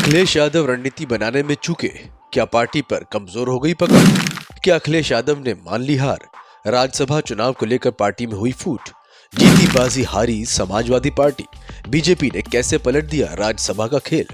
अखिलेश यादव रणनीति बनाने में चूके, क्या पार्टी पर कमजोर हो गई पकड़? क्या अखिलेश यादव ने मान ली हार? राज्यसभा चुनाव को लेकर पार्टी में हुई फूट, जीती बाजी हारी समाजवादी पार्टी, बीजेपी ने कैसे पलट दिया राज्यसभा का खेल?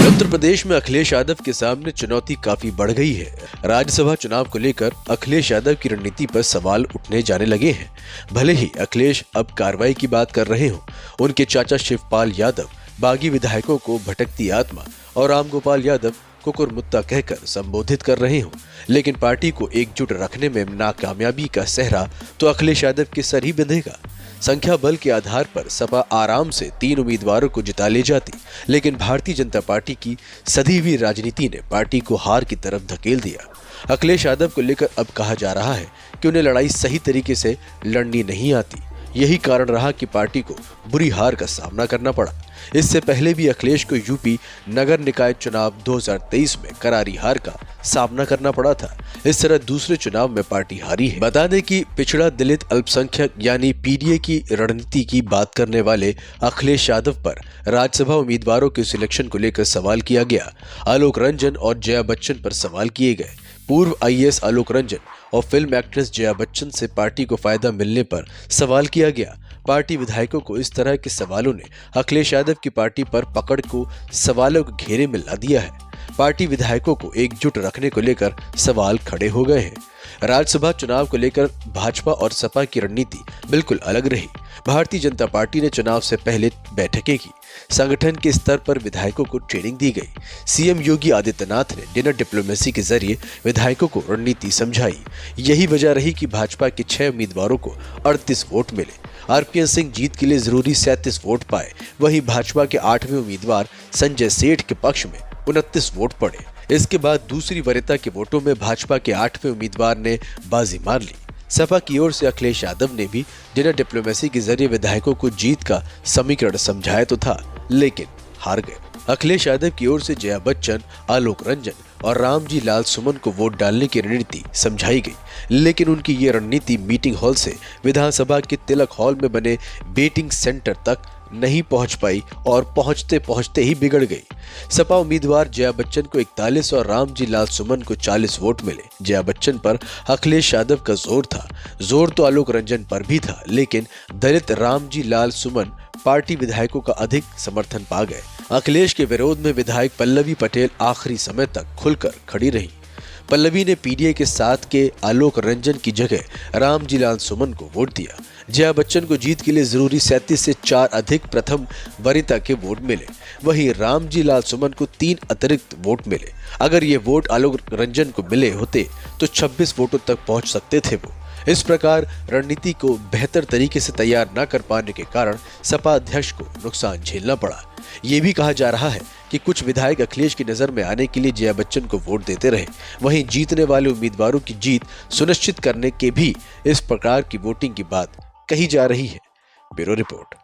उत्तर प्रदेश में अखिलेश यादव के सामने चुनौती काफी बढ़ गई है। राज्यसभा चुनाव को लेकर अखिलेश यादव की रणनीति पर सवाल उठने जाने लगे हैं। भले ही अखिलेश अब कार्रवाई की बात कर रहे हों, उनके चाचा शिवपाल यादव बागी विधायकों को भटकती आत्मा और रामगोपाल यादव को कुरमुत्ता कहकर संबोधित कर रहे हों, लेकिन पार्टी को एकजुट रखने में नाकामयाबी का सहरा तो अखिलेश यादव के सर ही बंधेगा। संख्या बल के आधार पर सपा आराम से 3 उम्मीदवारों को जिता ले जाती, लेकिन भारतीय जनता पार्टी की सधी हुई राजनीति ने पार्टी को हार की तरफ धकेल दिया। अखिलेश यादव को लेकर अब कहा जा रहा है कि उन्हें लड़ाई सही तरीके से लड़नी नहीं आती। यही कारण रहा कि पार्टी को बुरी हार का सामना करना पड़ा। इससे पहले भी अखिलेश को यूपी नगर निकाय चुनाव 2023 में करारी हार का सामना करना पड़ा था। इस तरह दूसरे चुनाव में पार्टी हारी है। बता दें कि पिछड़ा दलित अल्पसंख्यक यानी पीडीए की रणनीति की बात करने वाले अखिलेश यादव पर राज्यसभा उम्मीदवारों के सिलेक्शन को लेकर सवाल किया गया। आलोक रंजन और जया बच्चन पर सवाल किए गए। पूर्व आईएएस आलोक रंजन और फिल्म एक्ट्रेस जया बच्चन से पार्टी को फायदा मिलने पर सवाल किया गया। पार्टी विधायकों को इस तरह के सवालों ने अखिलेश यादव की पार्टी पर पकड़ को सवालों के घेरे में ला दिया है। पार्टी विधायकों को एकजुट रखने को लेकर सवाल खड़े हो गए हैं। राज्यसभा चुनाव को लेकर भाजपा और सपा की रणनीति बिल्कुल अलग रही। भारतीय जनता पार्टी ने चुनाव से पहले बैठकें की, संगठन के स्तर पर विधायकों को ट्रेनिंग दी गई। सीएम योगी आदित्यनाथ ने डिनर डिप्लोमेसी के जरिए विधायकों को रणनीति समझाई। यही वजह रही कि भाजपा के 6 उम्मीदवारों को 38 वोट मिले। आरपीएन सिंह जीत के लिए जरूरी 37 वोट पाए। वहीं भाजपा के 8वें उम्मीदवार संजय सेठ के पक्ष में 29 वोट पड़े। इसके बाद दूसरी वरीयता के वोटों में भाजपा के 8वें उम्मीदवार ने बाजी मार ली। सपा की ओर से अखिलेश यादव ने भी डिनर डिप्लोमेसी के जरिए विधायकों को जीत का समीकरण समझाया तो था, लेकिन हार गए। अखिलेश यादव की ओर से जया बच्चन, आलोक रंजन और रामजी लाल सुमन को वोट डालने की रणनीति समझाई गई, लेकिन उनकी ये रणनीति मीटिंग हॉल से विधानसभा के तिलक हॉल में बने वेटिंग सेंटर तक नहीं पहुंच पाई और पहुंचते पहुंचते ही बिगड़ गई। सपा उम्मीदवार जया बच्चन को 41 और रामजी लाल सुमन को 40 वोट मिले। जया बच्चन पर अखिलेश यादव का जोर था। जोर तो आलोक रंजन पर भी था, लेकिन दलित रामजी लाल सुमन पार्टी विधायकों का अधिक समर्थन पा गए। अखिलेश के विरोध में विधायक पल्लवी पटेल आखिरी समय तक खुलकर खड़ी रही। पल्लवी ने पीडीए के साथ के आलोक रंजन की जगह रामजी लाल सुमन को वोट दिया। जया बच्चन को जीत के लिए जरूरी 37 से 4 अधिक प्रथम वरीयता के वोट मिले। वहीं रामजी लाल सुमन को 3 अतिरिक्त वोट मिले। अगर ये वोट आलोक रंजन को मिले होते तो 26 वोटों तक पहुंच सकते थे वो। इस प्रकार रणनीति को बेहतर तरीके से तैयार न कर पाने के कारण सपा अध्यक्ष को नुकसान झेलना पड़ा। ये भी कहा जा रहा है कि कुछ विधायक अखिलेश की नजर में आने के लिए जया बच्चन को वोट देते रहे। वहीं जीतने वाले उम्मीदवारों की जीत सुनिश्चित करने के भी इस प्रकार की वोटिंग की बात कही जा रही है। Bureau report.